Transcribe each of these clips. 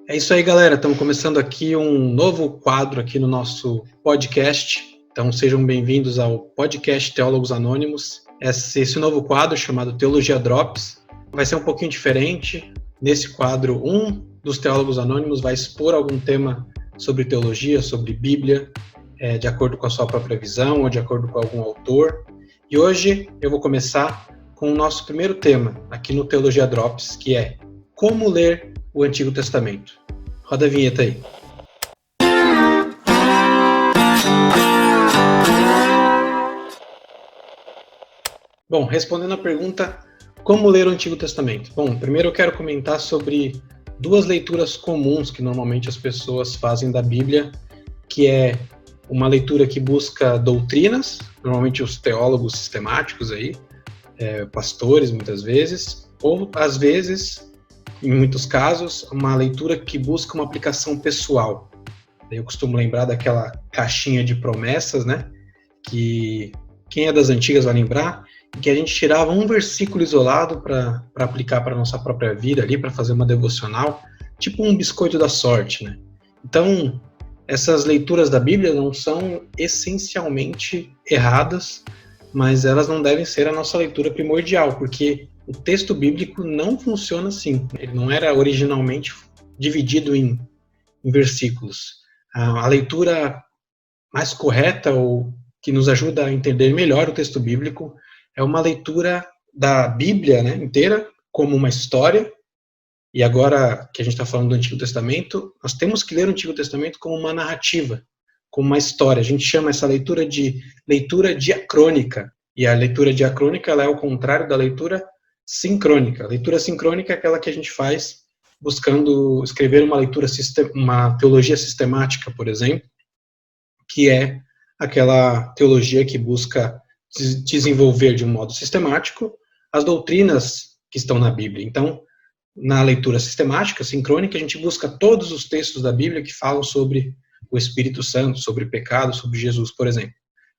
É isso aí, galera. Estamos começando aqui um novo quadro aqui no nosso podcast. Então, sejam bem-vindos ao podcast Teólogos Anônimos. Esse novo quadro, chamado Teologia Drops, vai ser um pouquinho diferente. Nesse quadro, um dos Teólogos Anônimos vai expor algum tema sobre teologia, sobre Bíblia, de acordo com a sua própria visão ou de acordo com algum autor. E hoje eu vou começar com o nosso primeiro tema aqui no Teologia Drops, que é como ler o Antigo Testamento. Roda a vinheta aí. Bom, respondendo a pergunta, como ler o Antigo Testamento? Bom, primeiro eu quero comentar sobre duas leituras comuns que normalmente as pessoas fazem da Bíblia, que é uma leitura que busca doutrinas, normalmente os teólogos sistemáticos aí, pastores muitas vezes, ou às vezes, em muitos casos, uma leitura que busca uma aplicação pessoal. Eu costumo lembrar daquela caixinha de promessas, né? Que quem é das antigas vai lembrar, que a gente tirava um versículo isolado para aplicar para a nossa própria vida ali, para fazer uma devocional, tipo um biscoito da sorte, né? Então, essas leituras da Bíblia não são essencialmente erradas, mas elas não devem ser a nossa leitura primordial, porque o texto bíblico não funciona assim. Ele não era originalmente dividido em versículos. A leitura mais correta, ou que nos ajuda a entender melhor o texto bíblico, é uma leitura da Bíblia, né, inteira como uma história. E agora que a gente está falando do Antigo Testamento, nós temos que ler o Antigo Testamento como uma narrativa, como uma história. A gente chama essa leitura de leitura diacrônica. E a leitura diacrônica ela é o contrário da leitura sincrônica. A leitura sincrônica é aquela que a gente faz buscando escrever uma teologia sistemática, por exemplo, que é aquela teologia que busca desenvolver de um modo sistemático as doutrinas que estão na Bíblia. Então, na leitura sistemática, sincrônica, a gente busca todos os textos da Bíblia que falam sobre o Espírito Santo, sobre pecado, sobre Jesus, por exemplo.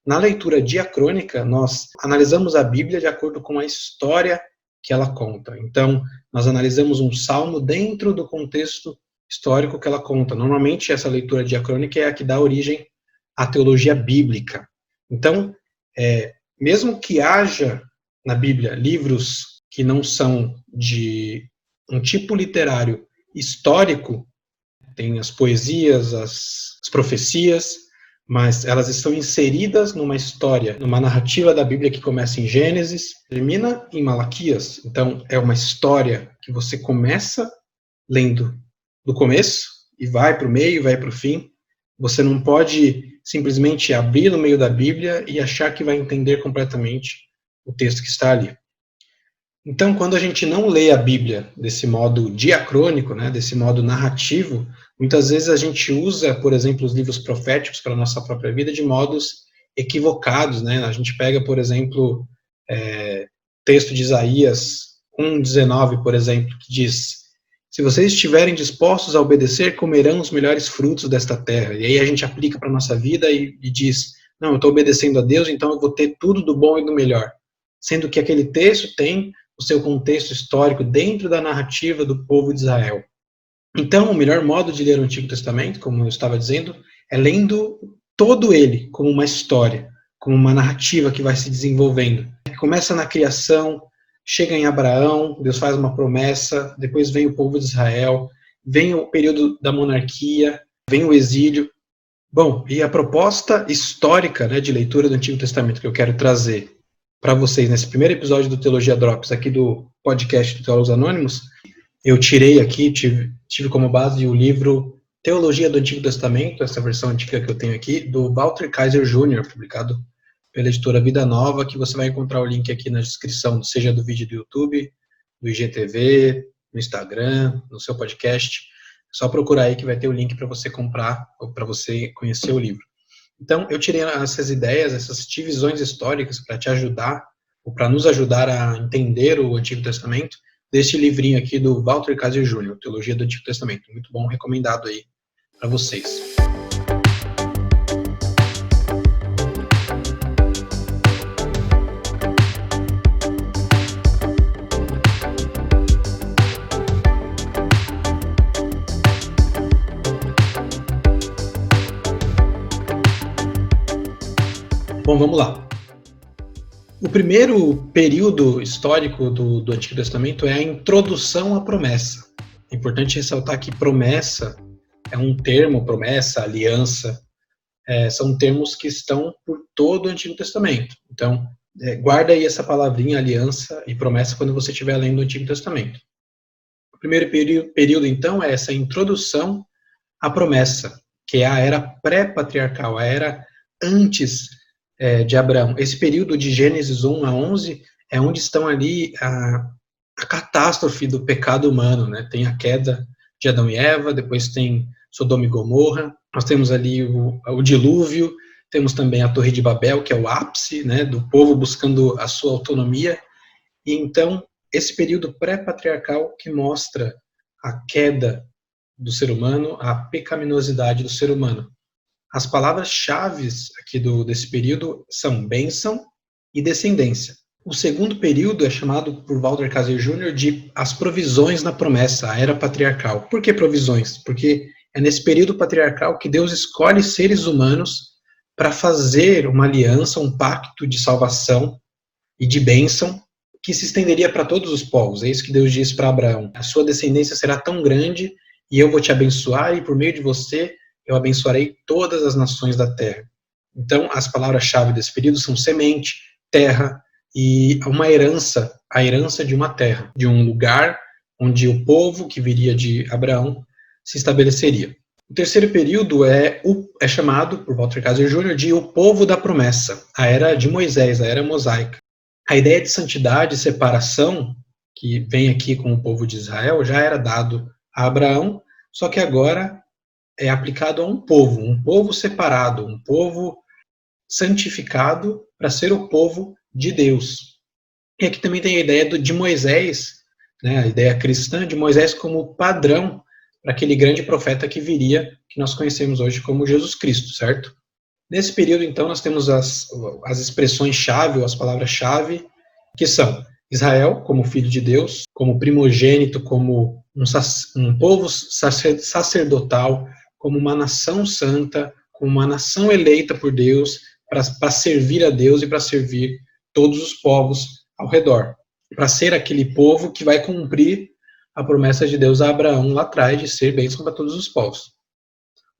Na leitura diacrônica, nós analisamos a Bíblia de acordo com a história que ela conta. Então, nós analisamos um salmo dentro do contexto histórico que ela conta. Normalmente, essa leitura diacrônica é a que dá origem à teologia bíblica. Então, mesmo que haja na Bíblia livros que não são de um tipo literário histórico, tem as poesias, as profecias, mas elas estão inseridas numa história, numa narrativa da Bíblia que começa em Gênesis, termina em Malaquias. Então, é uma história que você começa lendo do começo e vai para o meio, vai para o fim. Você não pode simplesmente abrir no meio da Bíblia e achar que vai entender completamente o texto que está ali. Então, quando a gente não lê a Bíblia desse modo diacrônico, né, desse modo narrativo, muitas vezes a gente usa, por exemplo, os livros proféticos para a nossa própria vida de modos equivocados, né? A gente pega, por exemplo, texto de Isaías 1:19, por exemplo, que diz: se vocês estiverem dispostos a obedecer, comerão os melhores frutos desta terra. E aí a gente aplica para a nossa vida e diz: não, eu estou obedecendo a Deus, então eu vou ter tudo do bom e do melhor. Sendo que aquele texto tem o seu contexto histórico dentro da narrativa do povo de Israel. Então, o melhor modo de ler o Antigo Testamento, como eu estava dizendo, é lendo todo ele como uma história, como uma narrativa que vai se desenvolvendo. Começa na criação, chega em Abraão, Deus faz uma promessa, depois vem o povo de Israel, vem o período da monarquia, vem o exílio. Bom, e a proposta histórica, né, de leitura do Antigo Testamento que eu quero trazer para vocês nesse primeiro episódio do Teologia Drops, aqui do podcast do Teólogos Anônimos, eu tirei aqui, tive como base o livro Teologia do Antigo Testamento, essa versão antiga que eu tenho aqui, do Walter Kaiser Jr., publicado pela editora Vida Nova, que você vai encontrar o link aqui na descrição, seja do vídeo do YouTube, do IGTV, no Instagram, no seu podcast. É só procurar aí que vai ter o link para você comprar ou para você conhecer o livro. Então, eu tirei essas ideias, essas divisões históricas para te ajudar, ou para nos ajudar a entender o Antigo Testamento, deste livrinho aqui do Walter Kaiser Jr., Teologia do Antigo Testamento. Muito bom, recomendado aí para vocês. Bom, vamos lá. O primeiro período histórico do Antigo Testamento é a introdução à promessa. É importante ressaltar que promessa é um termo, promessa, aliança, são termos que estão por todo o Antigo Testamento. Então, guarda aí essa palavrinha aliança e promessa quando você estiver lendo o Antigo Testamento. O primeiro período, então, é essa introdução à promessa, que é a era pré-patriarcal, a era antes de Abraão. Esse período de Gênesis 1 a 11 é onde estão ali a catástrofe do pecado humano, né? Tem a queda de Adão e Eva, depois tem Sodoma e Gomorra, nós temos ali o dilúvio, temos também a Torre de Babel, que é o ápice, né, do povo buscando a sua autonomia, e então esse período pré-patriarcal que mostra a queda do ser humano, a pecaminosidade do ser humano. As palavras-chave aqui desse período são bênção e descendência. O segundo período é chamado por Walter Kaiser Jr. de as provisões na promessa, a era patriarcal. Por que provisões? Porque é nesse período patriarcal que Deus escolhe seres humanos para fazer uma aliança, um pacto de salvação e de bênção que se estenderia para todos os povos. É isso que Deus diz para Abraão. A sua descendência será tão grande e eu vou te abençoar e por meio de você eu abençoarei todas as nações da terra. Então, as palavras-chave desse período são semente, terra e uma herança, a herança de uma terra, de um lugar onde o povo que viria de Abraão se estabeleceria. O terceiro período é chamado, por Walter Kaiser Jr., de o povo da promessa, a era de Moisés, a era mosaica. A ideia de santidade e separação, que vem aqui com o povo de Israel, já era dado a Abraão, só que agora é aplicado a um povo separado, um povo santificado para ser o povo de Deus. E aqui também tem a ideia de Moisés, né, a ideia cristã de Moisés como padrão para aquele grande profeta que viria, que nós conhecemos hoje como Jesus Cristo, certo? Nesse período, então, nós temos as expressões-chave, ou as palavras-chave, que são Israel como filho de Deus, como primogênito, como um povo sacerdotal, como uma nação santa, como uma nação eleita por Deus, para servir a Deus e para servir todos os povos ao redor. Para ser aquele povo que vai cumprir a promessa de Deus a Abraão lá atrás de ser bênção para todos os povos.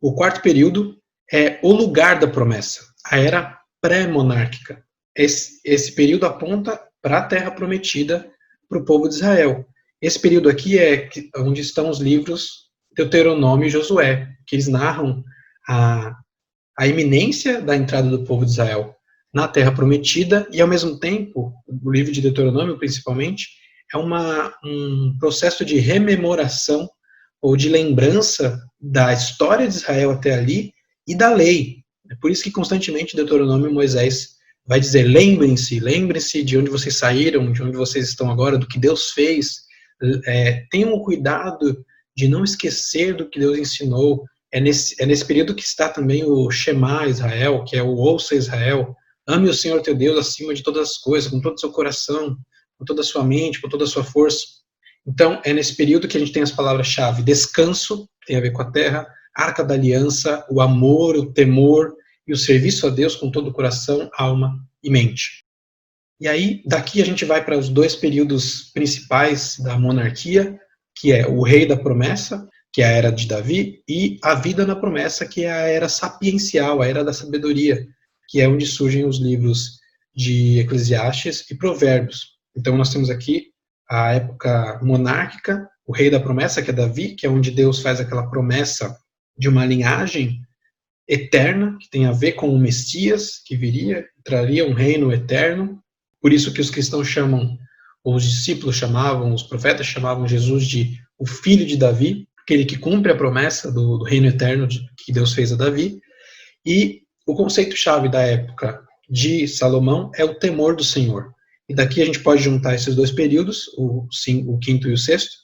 O quarto período é o lugar da promessa, a era pré-monárquica. Esse período aponta para a terra prometida para o povo de Israel. Esse período aqui é onde estão os livros Deuteronômio e Josué, que eles narram a iminência da entrada do povo de Israel na terra prometida e, ao mesmo tempo, o livro de Deuteronômio, principalmente, é um processo de rememoração ou de lembrança da história de Israel até ali e da lei. É por isso que constantemente Deuteronômio Moisés vai dizer, lembrem-se de onde vocês saíram, de onde vocês estão agora, do que Deus fez. Tenham cuidado de não esquecer do que Deus ensinou. É nesse período que está também o Shema Israel, que é o Ouça Israel. Ame o Senhor teu Deus acima de todas as coisas, com todo o seu coração, com toda a sua mente, com toda a sua força. Então, é nesse período que a gente tem as palavras-chave descanso, que tem a ver com a terra, arca da aliança, o amor, o temor e o serviço a Deus com todo o coração, alma e mente. E aí, daqui a gente vai para os dois períodos principais da monarquia, que é o rei da promessa, que é a era de Davi, e a vida na promessa, que é a era sapiencial, a era da sabedoria, que é onde surgem os livros de Eclesiastes e Provérbios. Então, nós temos aqui a época monárquica, o rei da promessa, que é Davi, que é onde Deus faz aquela promessa de uma linhagem eterna, que tem a ver com o Messias, que viria, traria um reino eterno. Por isso que os cristãos chamam, ou os discípulos chamavam, os profetas chamavam Jesus de o filho de Davi, aquele que cumpre a promessa do reino eterno que Deus fez a Davi. E o conceito-chave da época de Salomão é o temor do Senhor. E daqui a gente pode juntar esses dois períodos, o quinto e o sexto,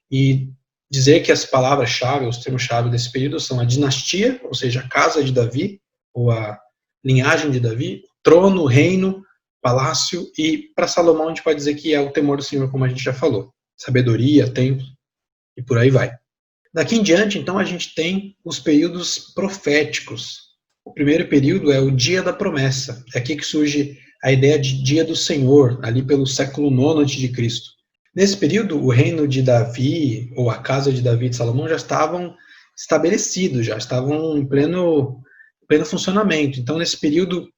e dizer que as palavras-chave, os termos-chave desse período são a dinastia, ou seja, a casa de Davi, ou a linhagem de Davi, trono, reino, palácio, e para Salomão a gente pode dizer que é o temor do Senhor, como a gente já falou, sabedoria, templo, e por aí vai. Daqui em diante, então, a gente tem os períodos proféticos, O primeiro período é o Dia da Promessa. É aqui que surge a ideia de Dia do Senhor, ali pelo século IX a.C. Nesse período, o reino de Davi, ou a casa de Davi e de Salomão, já estavam estabelecidos, já estavam em pleno funcionamento. Então, nesse período,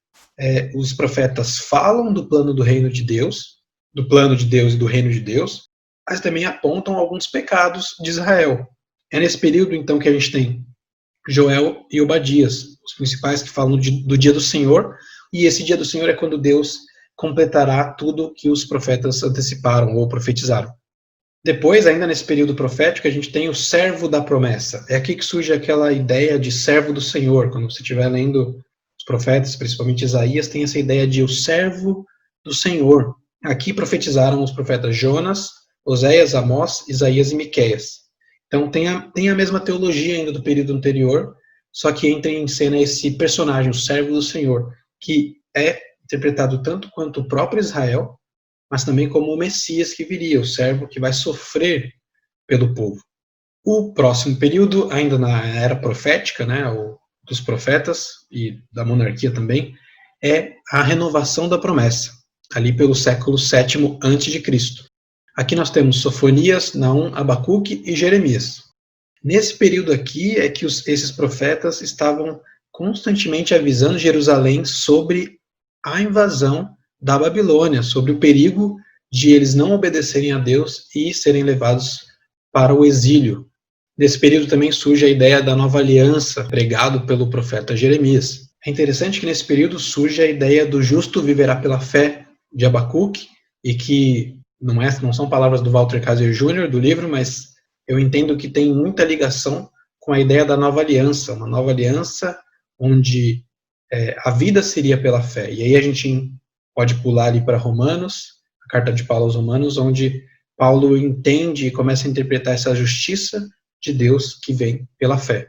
os profetas falam do plano do reino de Deus, do plano de Deus e do reino de Deus, mas também apontam alguns pecados de Israel. É nesse período, então, que a gente tem Joel e Obadias, os principais que falam do dia do Senhor, e esse dia do Senhor é quando Deus completará tudo que os profetas anteciparam ou profetizaram. Depois, ainda nesse período profético, a gente tem o servo da promessa. É aqui que surge aquela ideia de servo do Senhor. Quando você estiver lendo os profetas, principalmente Isaías, tem essa ideia de o servo do Senhor. Aqui profetizaram os profetas Jonas, Oséias, Amós, Isaías e Miqueias. Então tem a mesma teologia ainda do período anterior, só que entra em cena esse personagem, o servo do Senhor, que é interpretado tanto quanto o próprio Israel, mas também como o Messias que viria, o servo que vai sofrer pelo povo. O próximo período, ainda na era profética, né, dos profetas e da monarquia também, é a renovação da promessa, ali pelo século VII a.C. Aqui nós temos Sofonias, Naum, Abacuque e Jeremias. Nesse período aqui é que esses profetas estavam constantemente avisando Jerusalém sobre a invasão da Babilônia, sobre o perigo de eles não obedecerem a Deus e serem levados para o exílio. Nesse período também surge a ideia da nova aliança, pregado pelo profeta Jeremias. É interessante que nesse período surge a ideia do justo viverá pela fé de Abacuque, e que não são palavras do Walter Kaiser Jr., do livro, mas eu entendo que tem muita ligação com a ideia da nova aliança, uma nova aliança onde a vida seria pela fé. E aí a gente pode pular ali para Romanos, a carta de Paulo aos Romanos, onde Paulo entende e começa a interpretar essa justiça de Deus que vem pela fé.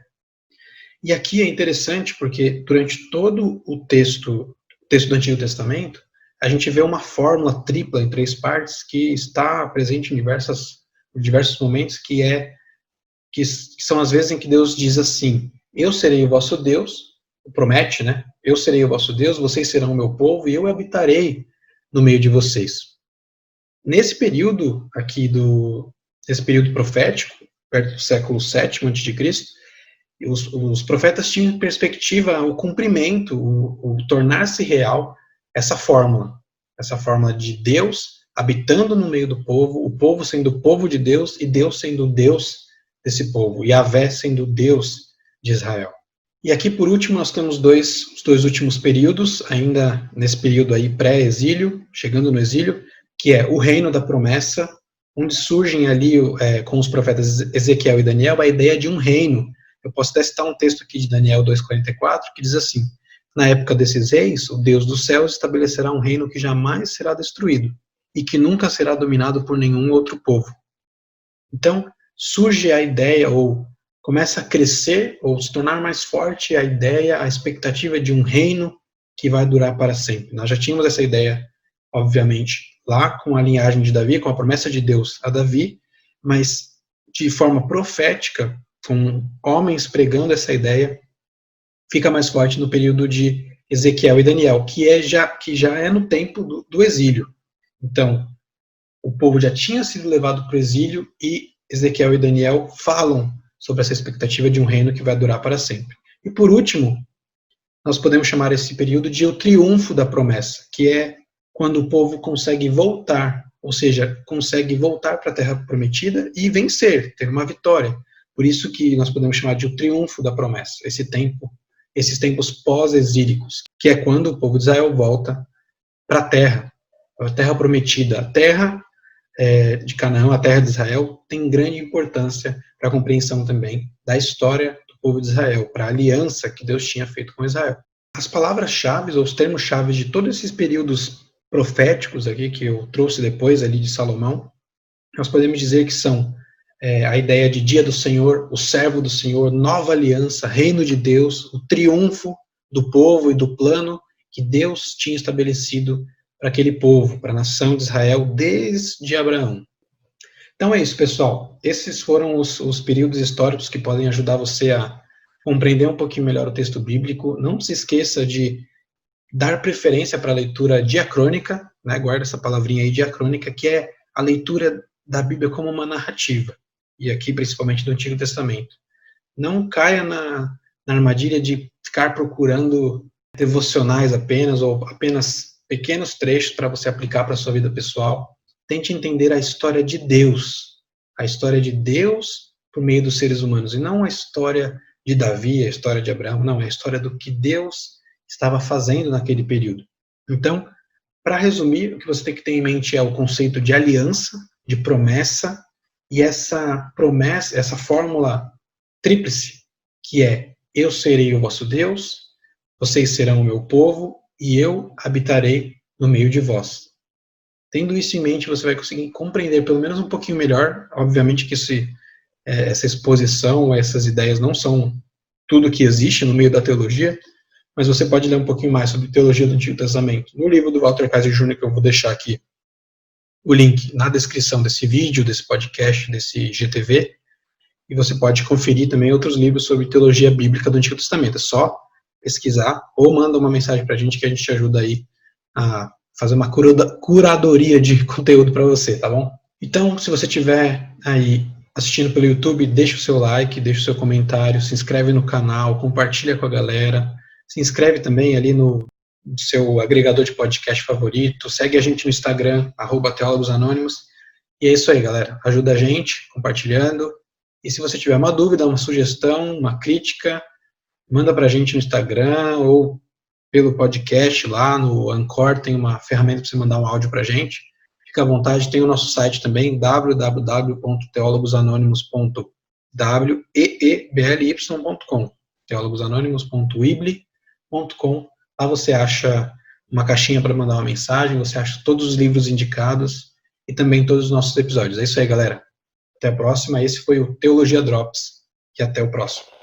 E aqui é interessante porque durante todo o texto do Antigo Testamento, a gente vê uma fórmula tripla em 3 partes que está presente em diversos momentos, que são as vezes em que Deus diz assim: eu serei o vosso Deus, promete, né? Eu serei o vosso Deus, vocês serão o meu povo e eu habitarei no meio de vocês. Nesse período aqui nesse período profético, perto do século VII a.C., os profetas tinham em perspectiva o cumprimento, o tornar-se real essa fórmula de Deus habitando no meio do povo, o povo sendo o povo de Deus e Deus sendo o Deus desse povo, e Yahvé sendo o Deus de Israel. E aqui, por último, nós temos os dois últimos períodos, ainda nesse período aí pré-exílio, chegando no exílio, que é o reino da promessa, onde surgem ali, com os profetas Ezequiel e Daniel, a ideia de um reino. Eu posso até citar um texto aqui de Daniel 2,44, que diz assim: na época desses reis, o Deus dos céus estabelecerá um reino que jamais será destruído e que nunca será dominado por nenhum outro povo. Então, surge a ideia, ou começa a crescer, ou se tornar mais forte a ideia, a expectativa de um reino que vai durar para sempre. Nós já tínhamos essa ideia, obviamente, lá com a linhagem de Davi, com a promessa de Deus a Davi, mas de forma profética, com homens pregando essa ideia, fica mais forte no período de Ezequiel e Daniel, que já é no tempo do exílio. Então, o povo já tinha sido levado para o exílio e Ezequiel e Daniel falam sobre essa expectativa de um reino que vai durar para sempre. E por último, nós podemos chamar esse período de o triunfo da promessa, que é quando o povo consegue voltar, ou seja, consegue voltar para a terra prometida e vencer, ter uma vitória. Por isso que nós podemos chamar de o triunfo da promessa, esses tempos pós-exílicos, que é quando o povo de Israel volta para a terra prometida. A terra de Canaã, a terra de Israel, tem grande importância para a compreensão também da história do povo de Israel, para a aliança que Deus tinha feito com Israel. As palavras-chave, ou os termos-chave de todos esses períodos proféticos aqui, que eu trouxe depois ali de Salomão, nós podemos dizer que são a ideia de dia do Senhor, o servo do Senhor, nova aliança, reino de Deus, o triunfo do povo e do plano que Deus tinha estabelecido para aquele povo, para a nação de Israel, desde Abraão. Então é isso, pessoal. Esses foram os períodos históricos que podem ajudar você a compreender um pouquinho melhor o texto bíblico. Não se esqueça de dar preferência para a leitura diacrônica, né? Guarda essa palavrinha aí, diacrônica, que é a leitura da Bíblia como uma narrativa, e aqui principalmente do Antigo Testamento. Não caia na armadilha de ficar procurando devocionais apenas, ou apenas pequenos trechos para você aplicar para a sua vida pessoal. Tente entender a história de Deus por meio dos seres humanos, e não a história de Davi, a história de Abraão, não, é a história do que Deus estava fazendo naquele período. Então, para resumir, o que você tem que ter em mente é o conceito de aliança, de promessa, e essa promessa, essa fórmula tríplice, que é: eu serei o vosso Deus, vocês serão o meu povo, e eu habitarei no meio de vós. Tendo isso em mente, você vai conseguir compreender pelo menos um pouquinho melhor. Obviamente que essa exposição, essas ideias não são tudo que existe no meio da teologia, mas você pode ler um pouquinho mais sobre teologia do Antigo Testamento no livro do Walter Kaiser Jr., que eu vou deixar aqui o link na descrição desse vídeo, desse podcast, desse GTV, e você pode conferir também outros livros sobre teologia bíblica do Antigo Testamento. É só pesquisar ou manda uma mensagem para a gente que a gente te ajuda aí a fazer uma curadoria de conteúdo para você, tá bom? Então, se você estiver aí assistindo pelo YouTube, deixa o seu like, deixa o seu comentário, se inscreve no canal, compartilha com a galera, se inscreve também ali no seu agregador de podcast favorito, segue a gente no Instagram, @teólogosanônimos, e é isso aí, galera. Ajuda a gente compartilhando, e se você tiver uma dúvida, uma sugestão, uma crítica, manda pra gente no Instagram ou pelo podcast lá no Anchor, tem uma ferramenta para você mandar um áudio pra gente. Fica à vontade, tem o nosso site também, www.teologosanonimos.weebly.com, teologosanonimos.weebly.com. Lá você acha uma caixinha para mandar uma mensagem, você acha todos os livros indicados e também todos os nossos episódios. É isso aí, galera. Até a próxima. Esse foi o Teologia Drops. E até o próximo.